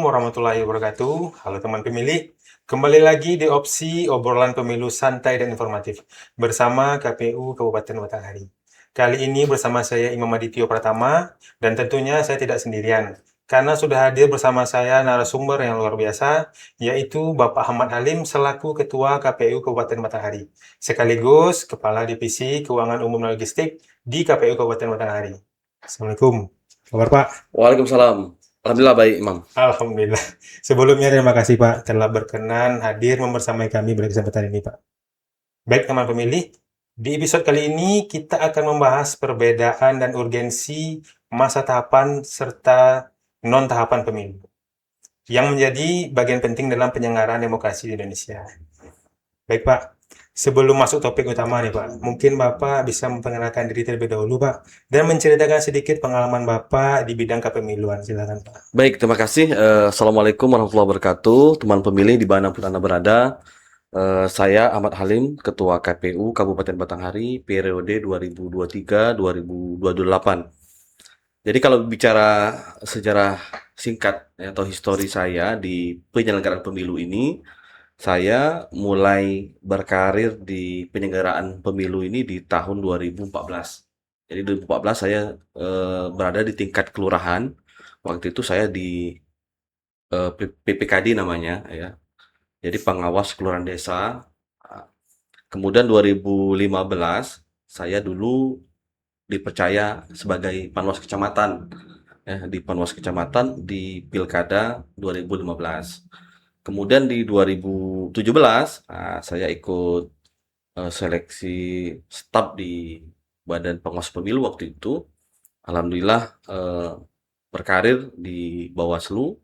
warahmatullahi wabarakatuh. Halo teman pemilih, kembali lagi di opsi obrolan pemilu santai dan informatif bersama KPU Kabupaten Batanghari. Kali ini bersama saya Imam Adityo Pratama dan tentunya saya tidak sendirian karena sudah hadir bersama saya narasumber yang luar biasa yaitu Bapak Ahmad Halim selaku Ketua KPU Kabupaten Batanghari sekaligus Kepala Divisi Keuangan Umum dan Logistik di KPU Kabupaten Batanghari. Assalamualaikum. Kabar Pak? Waalaikumsalam. Alhamdulillah baik, Imam. Alhamdulillah. Sebelumnya terima kasih Pak telah berkenan hadir membersamai kami pada kesempatan ini Pak. Baik teman pemilih, di episode kali ini kita akan membahas perbedaan dan urgensi masa tahapan serta non tahapan pemilu yang menjadi bagian penting dalam penyelenggaraan demokrasi di Indonesia. Baik Pak, sebelum masuk topik utama nih Pak, mungkin Bapak bisa memperkenalkan diri terlebih dahulu Pak dan menceritakan sedikit pengalaman Bapak di bidang kepemiluan. Silakan Pak. Baik, terima kasih. Assalamualaikum warahmatullahi wabarakatuh. Teman pemilih dimanapun Anda berada. Saya Ahmad Halim, Ketua KPU Kabupaten Batanghari, periode 2023-2028. Jadi kalau bicara sejarah singkat atau histori saya di penyelenggaraan pemilu ini, saya mulai berkarir di penyelenggaraan pemilu ini di tahun 2014. Jadi 2014 saya berada di tingkat kelurahan. Waktu itu saya di PPKD namanya ya. Jadi pengawas kelurahan desa. Kemudian 2015 saya dulu dipercaya sebagai panwas kecamatan ya, di panwas kecamatan di Pilkada 2015. Kemudian di 2017 saya ikut seleksi staf di Badan Pengawas Pemilu waktu itu. Alhamdulillah berkarir di Bawaslu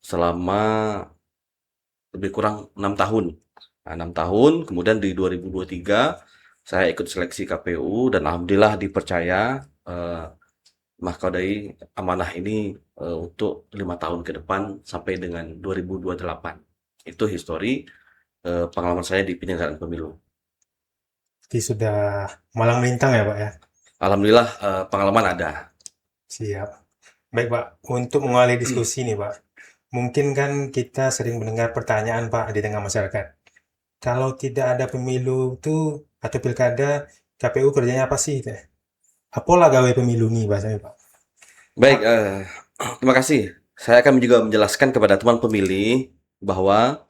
selama lebih kurang 6 tahun. 6 tahun, kemudian di 2023 saya ikut seleksi KPU dan alhamdulillah dipercaya mahkamah amanah ini untuk 5 tahun ke depan sampai dengan 2028. Itu histori pengalaman saya di penyelenggaraan pemilu. Jadi sudah malang melintang ya Pak ya? Alhamdulillah pengalaman ada. Siap. Baik Pak, untuk mengawali diskusi nih Pak, mungkin kan kita sering mendengar pertanyaan Pak di tengah masyarakat. Kalau tidak ada pemilu itu atau pilkada, KPU kerjanya apa sih? Apalah gawe pemilu nih bahasanya Pak? Baik, terima kasih. Saya akan juga menjelaskan kepada teman pemilih bahwa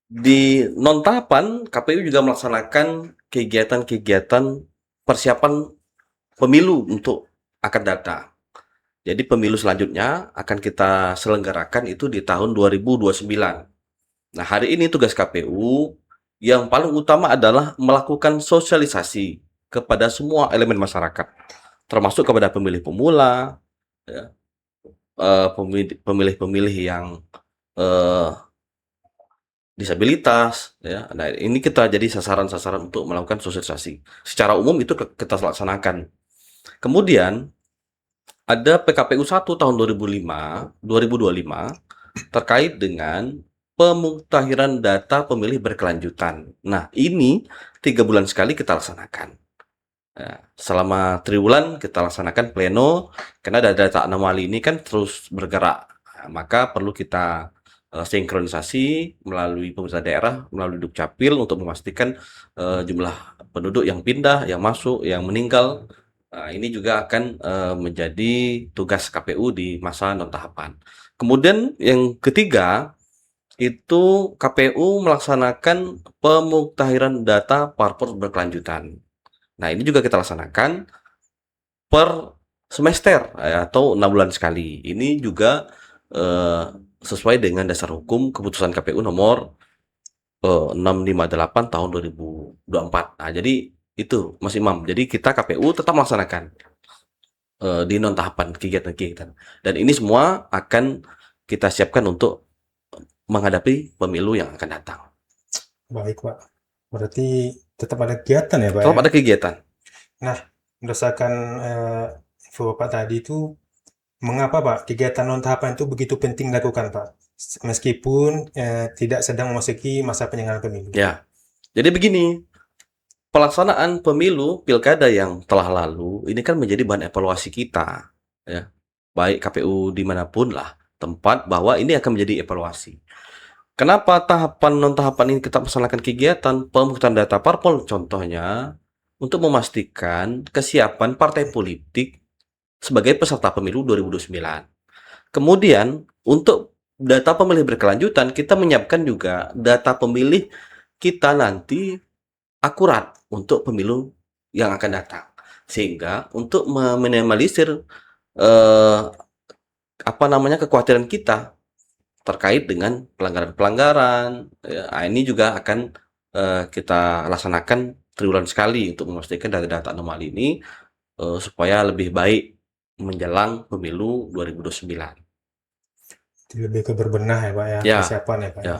di non tahapan KPU juga melaksanakan kegiatan-kegiatan persiapan pemilu untuk akan datang. Jadi pemilu selanjutnya akan kita selenggarakan itu di tahun 2029. Nah, hari ini tugas KPU yang paling utama adalah melakukan sosialisasi kepada semua elemen masyarakat, termasuk kepada pemilih pemula, ya, pemilih-pemilih yang disabilitas, ya. Nah, ini kita jadi sasaran-sasaran untuk melakukan sosialisasi. Secara umum itu kita laksanakan. Kemudian ada PKPU 1 tahun 2025 terkait dengan pemuktahiran data pemilih berkelanjutan. Nah, ini 3 bulan sekali kita laksanakan. Ya, selama 3 bulan kita laksanakan pleno, karena data anomali ini kan terus bergerak. Nah, maka perlu kita sinkronisasi melalui pemerintah daerah, melalui Dukcapil untuk memastikan jumlah penduduk yang pindah, yang masuk, yang meninggal. Nah, ini juga akan menjadi tugas KPU di masa non tahapan. Kemudian yang ketiga itu KPU melaksanakan pemuktahiran data parpol berkelanjutan. Nah, ini juga kita laksanakan per semester atau 6 bulan sekali. Ini juga sesuai dengan dasar hukum keputusan KPU nomor 658 tahun 2024. Nah, jadi itu Mas Imam. Jadi kita KPU tetap melaksanakan di non tahapan kegiatan-kegiatan. Dan ini semua akan kita siapkan untuk menghadapi pemilu yang akan datang. Baik Pak, berarti tetap ada kegiatan ya Pak Tetap ya? ada kegiatan. Nah, berdasarkan info Bapak tadi itu, mengapa Pak kegiatan non tahapan itu begitu penting dilakukan Pak? Meskipun tidak sedang memasuki masa penyelenggaraan pemilu. Ya, jadi begini, pelaksanaan pemilu pilkada yang telah lalu ini kan menjadi bahan evaluasi kita, ya, baik KPU dimanapun lah. tempat bahwa ini akan menjadi evaluasi. Kenapa tahapan non-tahapan ini kita melaksanakan kegiatan pemungutan data parpol contohnya untuk memastikan kesiapan partai politik sebagai peserta pemilu 2029. Kemudian untuk data pemilih berkelanjutan kita menyiapkan juga data pemilih kita nanti akurat untuk pemilu yang akan datang. Sehingga untuk meminimalisir eh, kekhawatiran kita terkait dengan pelanggaran-pelanggaran, ya, ini juga akan kita laksanakan triwulan sekali untuk memastikan data-data anomali ini supaya lebih baik menjelang pemilu 2029. Jadi lebih ke berbenah ya Pak ya, Ya, persiapan ya Pak ya. ya.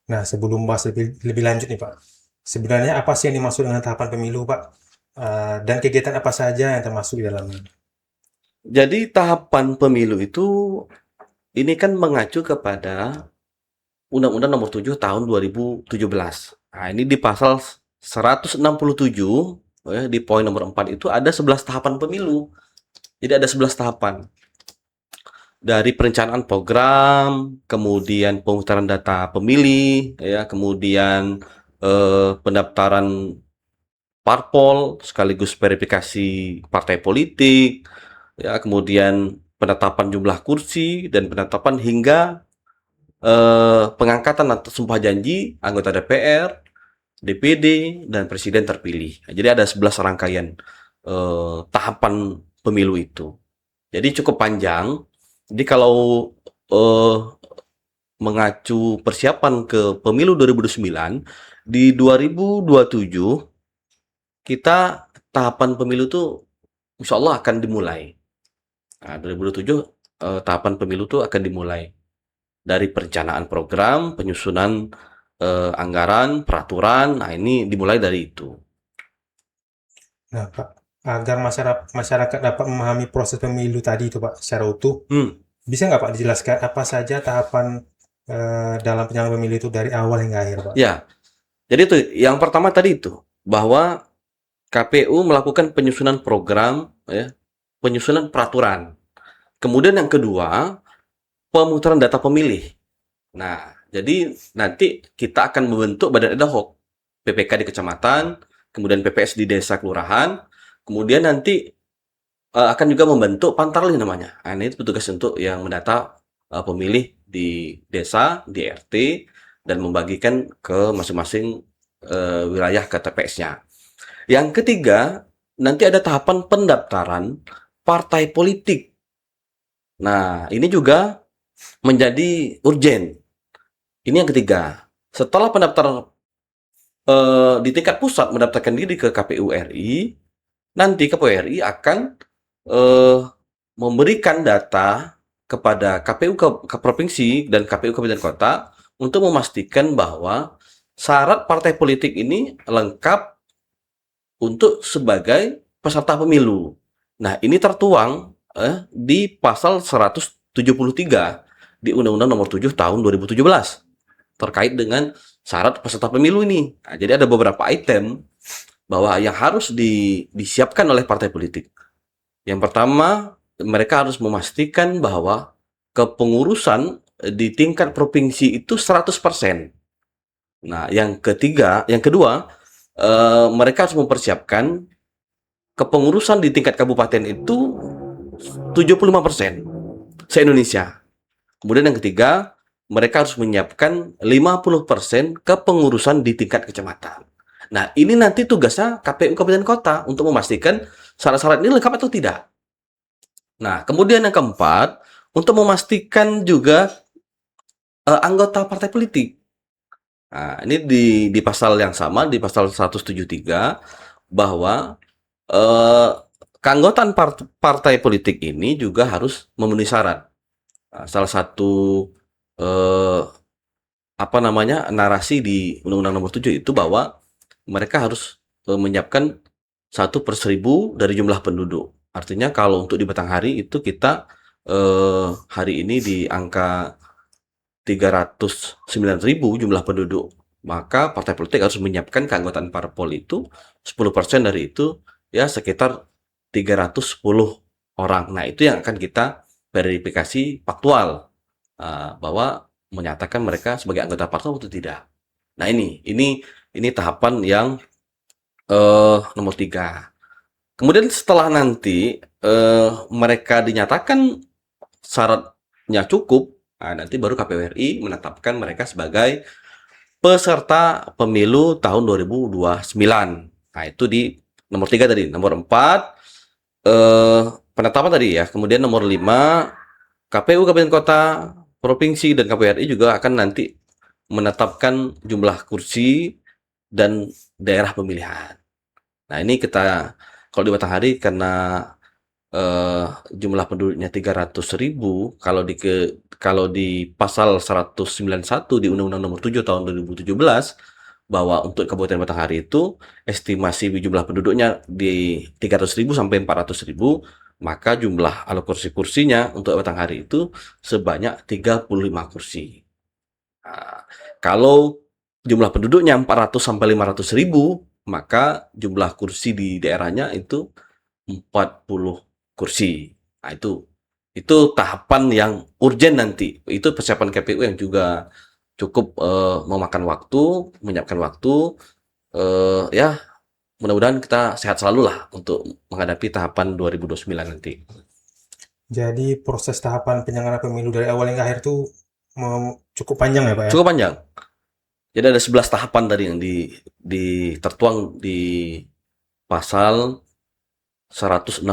Nah, sebelum bahas lebih lanjut nih Pak, sebenarnya apa sih yang dimaksud dengan tahapan pemilu Pak? Dan kegiatan apa saja yang termasuk di dalamnya? Jadi tahapan pemilu itu ini kan mengacu kepada Undang-Undang Nomor 7 Tahun 2017. Nah, ini di pasal 167 ya, di poin nomor 4 itu ada 11 tahapan pemilu. Jadi ada 11 tahapan. Dari perencanaan program, kemudian pemutaran data pemilih, ya, kemudian pendaftaran parpol sekaligus verifikasi partai politik, ya, kemudian penetapan jumlah kursi dan penetapan hingga pengangkatan atau sumpah janji anggota DPR, DPD, dan presiden terpilih. Jadi ada 11 rangkaian tahapan pemilu itu. Jadi cukup panjang. Jadi kalau eh, mengacu persiapan ke pemilu 2009, di 2027 kita tahapan pemilu itu insya Allah akan dimulai. Nah, 2027 tahapan pemilu itu akan dimulai dari perencanaan program, penyusunan anggaran, peraturan. Nah, ini dimulai dari itu. Nah Pak, agar masyarakat dapat memahami proses pemilu tadi itu Pak secara utuh, bisa nggak Pak dijelaskan apa saja tahapan dalam penyelenggaraan pemilu itu dari awal hingga akhir Pak? Ya, jadi itu yang pertama tadi itu bahwa KPU melakukan penyusunan program, ya, penyusunan peraturan. Kemudian yang kedua, pemutaran data pemilih. Nah, jadi nanti kita akan membentuk badan ad hoc, PPK di kecamatan, kemudian PPS di desa kelurahan, kemudian nanti akan juga membentuk pantarlih namanya. Nah, ini petugas untuk yang mendata pemilih di desa, di RT, dan membagikan ke masing-masing wilayah ke TPS-nya. Yang ketiga, nanti ada tahapan pendaftaran partai politik. Nah, ini juga menjadi urgen. Ini yang ketiga. Setelah pendaftaran di tingkat pusat mendaftarkan diri ke KPU RI, nanti KPU RI akan memberikan data kepada KPU ke provinsi dan KPU kabupaten kota untuk memastikan bahwa syarat partai politik ini lengkap untuk sebagai peserta pemilu. Nah, ini tertuang di pasal 173 di Undang-Undang Nomor 7 Tahun 2017 terkait dengan syarat peserta pemilu ini. Nah, jadi ada beberapa item bahwa yang harus disiapkan oleh partai politik. Yang pertama, mereka harus memastikan bahwa kepengurusan di tingkat provinsi itu 100%. Nah, yang kedua, mereka harus mempersiapkan kepengurusan di tingkat kabupaten itu 75% se-Indonesia. Kemudian yang ketiga, mereka harus menyiapkan 50% kepengurusan di tingkat kecamatan. Nah, ini nanti tugasnya KPU Kabupaten Kota untuk memastikan syarat-syarat ini lengkap atau tidak. Nah, kemudian yang keempat, untuk memastikan juga anggota partai politik. Nah, ini di pasal yang sama, di pasal 173, bahwa keanggotaan partai politik ini juga harus memenuhi syarat. Nah, salah satu narasi di Undang-Undang Nomor 7 itu bahwa mereka harus menyiapkan 1/1000 dari jumlah penduduk. Artinya kalau untuk di Batanghari itu kita hari ini di angka 309.000 jumlah penduduk. Maka partai politik harus menyiapkan keanggotaan parpol itu 10% dari itu ya sekitar 310 orang. Nah, itu yang akan kita verifikasi faktual. bahwa menyatakan mereka sebagai anggota partai atau tidak. Nah ini tahapan yang nomor 3. Kemudian setelah nanti mereka dinyatakan syaratnya cukup, nanti baru KPU RI menetapkan mereka sebagai peserta pemilu tahun 2029. Nah, itu di nomor 3 tadi. Nomor 4 penetapan tadi ya. Kemudian nomor 5 KPU Kabupaten Kota, Provinsi dan KPU RI juga akan nanti menetapkan jumlah kursi dan daerah pemilihan. Nah, ini kita kalau di Batanghari karena jumlah penduduknya 300.000, kalau di pasal 191 di Undang-Undang Nomor 7 Tahun 2017 bahwa untuk Kabupaten Batanghari itu estimasi jumlah penduduknya di 300.000 sampai 400.000, maka jumlah alokasi kursinya untuk Batanghari itu sebanyak 35 kursi. Nah, kalau jumlah penduduknya 400 sampai 500.000, maka jumlah kursi di daerahnya itu 40 kursi. Nah, itu tahapan yang urgen nanti. Itu persiapan KPU yang juga cukup memakan waktu, menyiapkan waktu. Ya, mudah-mudahan kita sehat selalu lah untuk menghadapi tahapan 2029 nanti. Jadi proses tahapan penyelenggaraan pemilu dari awal hingga akhir itu cukup panjang ya Pak ya? Cukup panjang. Jadi ada 11 tahapan tadi yang tertuang di pasal 167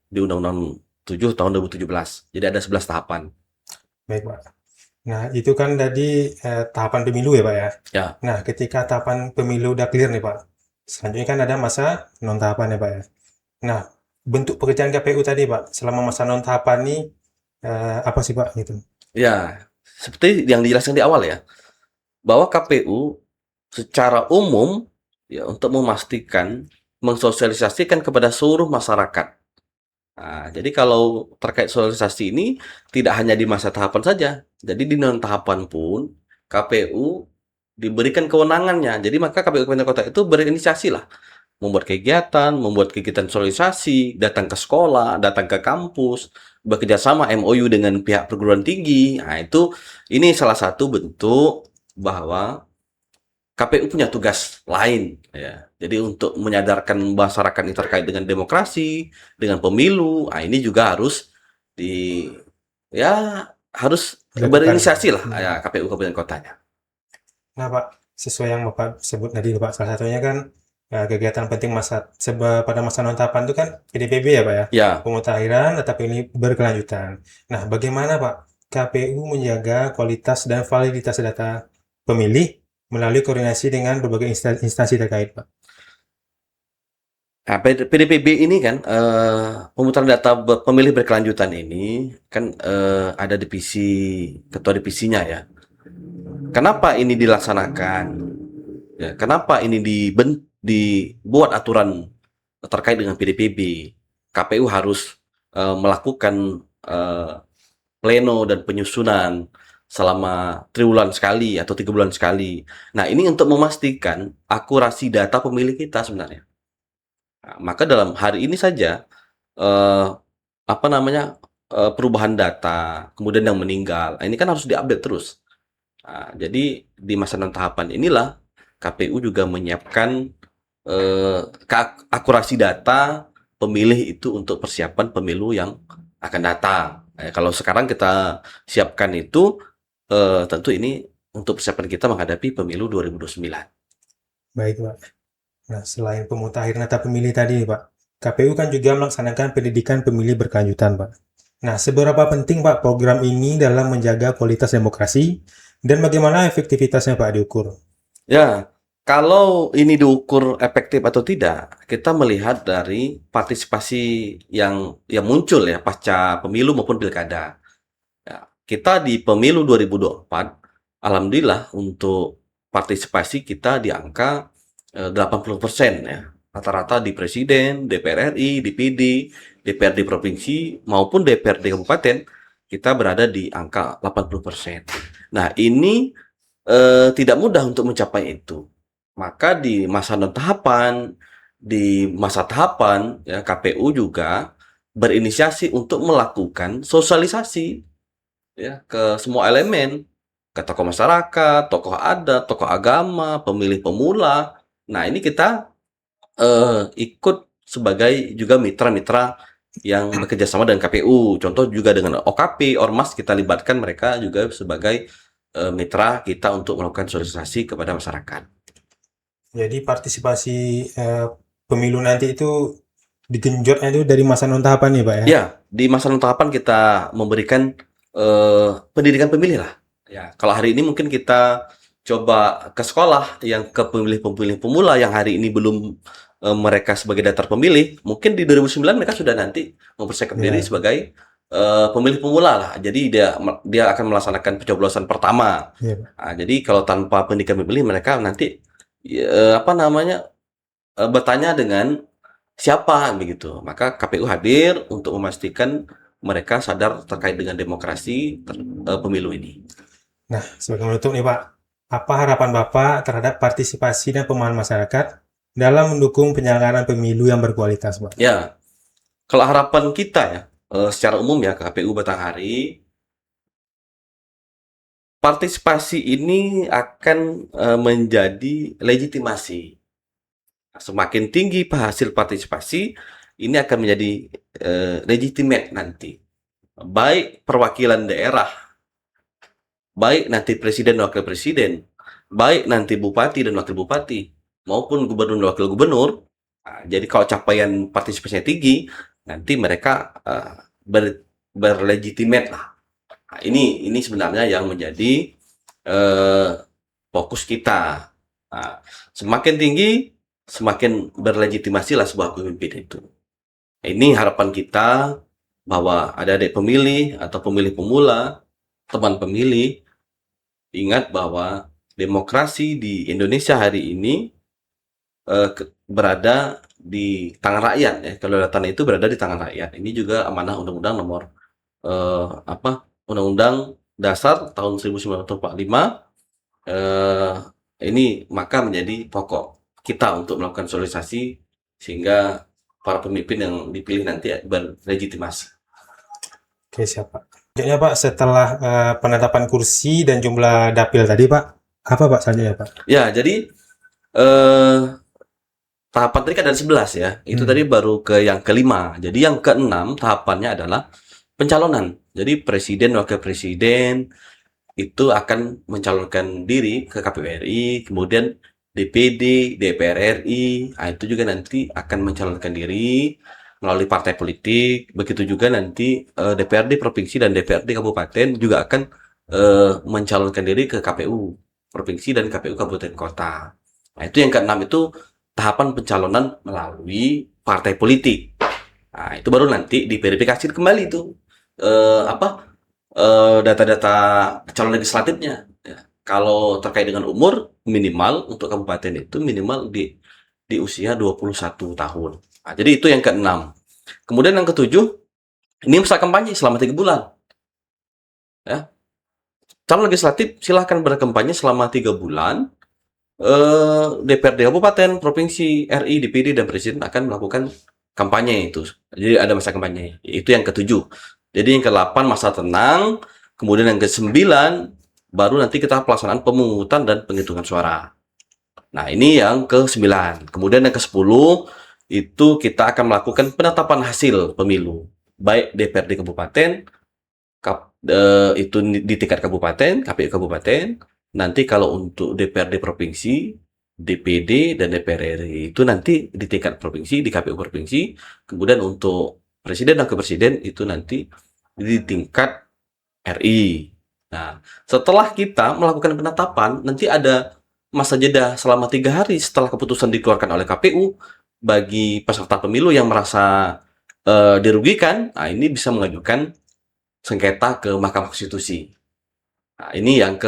di Undang-Undang 7 tahun 2017. Jadi ada 11 tahapan. Baik Pak. Nah itu kan tadi tahapan pemilu ya Pak ya? Ya. Nah ketika tahapan pemilu udah clear nih Pak, selanjutnya kan ada masa non tahapan ya Pak ya? Nah bentuk pekerjaan KPU tadi Pak, selama masa non tahapan ini apa sih Pak gitu? Ya, seperti yang dijelaskan di awal ya, bahwa KPU secara umum ya untuk memastikan mensosialisasikan kepada seluruh masyarakat. Nah, jadi kalau terkait sosialisasi ini tidak hanya di masa tahapan saja, jadi di non tahapan pun KPU diberikan kewenangannya. Jadi maka KPU Kabupaten Kota itu berinisiasi lah, membuat kegiatan sosialisasi, datang ke sekolah, datang ke kampus, bekerja sama MOU dengan pihak perguruan tinggi. Nah, ini salah satu bentuk bahwa KPU punya tugas lain ya. Jadi untuk menyadarkan masyarakat ini terkait dengan demokrasi, dengan pemilu, ini juga harus harus berinisiasi lah ya KPU Kabupaten Kotanya. Nah Pak, sesuai yang Bapak sebut tadi Pak, salah satunya kan kegiatan penting pada masa non tahapan itu kan PDPB ya Pak ya? Ya. Pemutahiran data pemilih berkelanjutan. Nah bagaimana Pak KPU menjaga kualitas dan validitas data pemilih melalui koordinasi dengan berbagai instansi terkait, Pak? Nah, PDPB ini kan pemutaran data pemilih berkelanjutan ini kan ada ketua divisinya ya. Kenapa ini dilaksanakan? Ya, kenapa ini dibuat aturan terkait dengan PDPB? KPU harus melakukan pleno dan penyusunan selama 3 bulan sekali atau 3 bulan sekali. Nah, ini untuk memastikan akurasi data pemilih kita sebenarnya. Nah, maka dalam hari ini saja perubahan data, kemudian yang meninggal, ini kan harus diupdate terus. Nah, jadi di masa non tahapan inilah KPU juga menyiapkan akurasi data pemilih itu untuk persiapan pemilu yang akan datang. Kalau sekarang kita siapkan itu tentu ini untuk persiapan kita menghadapi pemilu 2029. Baik, Pak. Nah, selain pemutahiran data pemilih tadi, Pak, KPU kan juga melaksanakan pendidikan pemilih berkelanjutan, Pak. Nah, seberapa penting, Pak, program ini dalam menjaga kualitas demokrasi dan bagaimana efektivitasnya, Pak, diukur? Ya, kalau ini diukur efektif atau tidak, kita melihat dari partisipasi yang muncul ya pasca pemilu maupun pilkada. Ya, kita di pemilu 2024, alhamdulillah untuk partisipasi kita di angka 80% ya. Rata-rata di Presiden, DPR RI, DPD, DPRD Provinsi maupun DPRD Kabupaten kita berada di angka 80%. Nah, ini tidak mudah untuk mencapai itu. Maka di masa tahapan, ya KPU juga berinisiasi untuk melakukan sosialisasi ya ke semua elemen, ke tokoh masyarakat, tokoh adat, tokoh agama, pemilih pemula. Nah, ini kita ikut sebagai juga mitra-mitra yang bekerja sama dengan KPU. Contoh juga dengan OKP, Ormas, kita libatkan mereka juga sebagai mitra kita untuk melakukan sosialisasi kepada masyarakat. Jadi partisipasi pemilu nanti itu digenjotnya itu dari masa non-tahapan ya, Pak ya? Ya, di masa tahapan kita memberikan pendidikan pemilih lah. Ya, kalau hari ini mungkin kita coba ke sekolah yang ke pemilih-pemilih pemula yang hari ini belum mereka sebagai daftar pemilih, mungkin di 2009 mereka sudah nanti mempersiapkan diri Ya, sebagai pemilih pemula lah. Jadi dia akan melaksanakan pencoblosan pertama. iya, Pak. Nah, jadi kalau tanpa pendidikan pemilih mereka nanti apa namanya bertanya dengan siapa begitu. Maka KPU hadir untuk memastikan mereka sadar terkait dengan demokrasi pemilu ini. Nah, sebagai penutup nih, Pak, apa harapan Bapak terhadap partisipasi dan pemahaman masyarakat dalam mendukung penyelenggaraan pemilu yang berkualitas, Pak? Ya, kalau harapan kita ya secara umum ya KPU Batanghari, partisipasi ini akan menjadi legitimasi. Semakin tinggi hasil partisipasi, ini akan menjadi legitimate nanti. Baik perwakilan daerah, baik nanti presiden dan wakil presiden, baik nanti bupati dan wakil bupati, maupun gubernur dan wakil gubernur. Nah, jadi kalau capaian partisipasinya tinggi, nanti mereka berlegitimate lah. Nah, ini sebenarnya yang menjadi eh, fokus kita. Nah, semakin tinggi, semakin berlegitimasi lah sebuah pemimpin itu. Nah, ini harapan kita bahwa adik-adik pemilih atau pemilih pemula, teman pemilih, ingat bahwa demokrasi di Indonesia hari ini berada di tangan rakyat ya. Kedaulatan itu berada di tangan rakyat. Ini juga amanah Undang-Undang nomor Undang-Undang Dasar tahun 1945. eh, ini maka menjadi pokok kita untuk melakukan sosialisasi sehingga para pemimpin yang dipilih nanti berlegitimasi. Oke, siap, Pak. Selanjutnya, Pak, setelah penetapan kursi dan jumlah dapil tadi, Pak, apa Pak selanjutnya, Pak? Ya, jadi eh, tahapan tadi kan ada 11 ya. Itu tadi baru ke yang kelima. Jadi yang keenam tahapannya adalah pencalonan. Jadi presiden, wakil presiden itu akan mencalonkan diri ke KPU RI, kemudian DPD, DPR RI, nah itu juga nanti akan mencalonkan diri melalui partai politik. Begitu juga nanti DPRD provinsi dan DPRD kabupaten juga akan mencalonkan diri ke KPU provinsi dan KPU kabupaten kota. Nah itu yang keenam itu tahapan pencalonan melalui partai politik. Nah itu baru nanti diverifikasi kembali itu data-data calon legislatifnya. Ya. Kalau terkait dengan umur, minimal untuk kabupaten itu minimal di usia 21 tahun. Nah, jadi itu yang keenam. Kemudian yang ketujuh, ini masa kampanye selama 3 bulan. Ya. Calon legislatif silahkan berkampanye selama 3 bulan. DPRD kabupaten, provinsi, RI, DPD, dan presiden akan melakukan kampanye itu. Jadi ada masa kampanye. Itu yang ketujuh. Jadi yang ke-8 masa tenang, kemudian yang ke-9 baru nanti kita pelaksanaan pemungutan dan penghitungan suara. Nah, ini yang ke-9. Kemudian yang ke-10 itu kita akan melakukan penetapan hasil pemilu, baik DPRD kabupaten, itu di tingkat kabupaten, KPU kabupaten. Nanti kalau untuk DPRD provinsi, DPD dan DPR RI itu nanti di tingkat provinsi, di KPU provinsi. Kemudian untuk presiden dan wakil presiden itu nanti di tingkat RI. Nah, setelah kita melakukan penetapan, nanti ada masa jeda selama 3 hari setelah keputusan dikeluarkan oleh KPU bagi peserta pemilu yang merasa dirugikan. Nah, ini bisa mengajukan sengketa ke Mahkamah Konstitusi. Nah, ini yang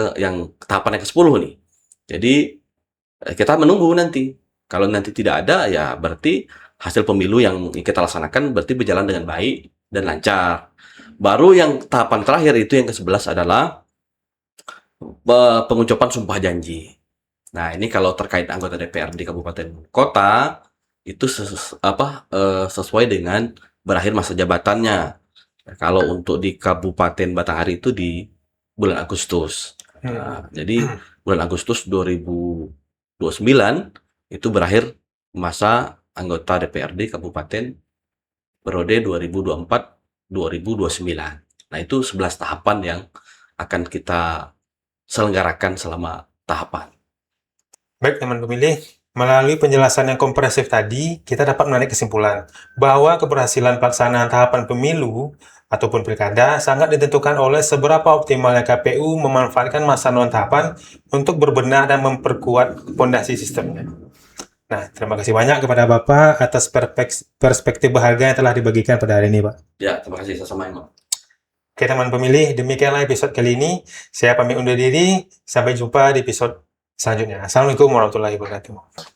tahapan yang ke-10 nih. Jadi kita menunggu nanti. Kalau nanti tidak ada, ya berarti hasil pemilu yang kita laksanakan berarti berjalan dengan baik dan lancar. Baru yang tahapan terakhir itu yang ke-11 adalah pengucapan sumpah janji. Nah, ini kalau terkait anggota DPR di kabupaten kota itu sesuai dengan berakhir masa jabatannya. Kalau untuk di Kabupaten Batanghari itu di bulan Agustus. Nah, jadi bulan Agustus 2029 itu berakhir masa anggota DPRD Kabupaten periode 2024-2029. Nah, itu 11 tahapan yang akan kita selenggarakan selama tahapan. Baik, teman pemilih, melalui penjelasan yang komprehensif tadi, kita dapat menarik kesimpulan bahwa keberhasilan pelaksanaan tahapan pemilu ataupun pilkada sangat ditentukan oleh seberapa optimalnya KPU memanfaatkan masa non-tahapan untuk berbenah dan memperkuat fondasi sistemnya. Nah, terima kasih banyak kepada Bapak atas perspektif berharga yang telah dibagikan pada hari ini, Pak. Ya, terima kasih sama-sama, Imam. Oke, teman pemilih, demikianlah episode kali ini. Saya pamit undur diri. Sampai jumpa di episode selanjutnya. Assalamualaikum warahmatullahi wabarakatuh.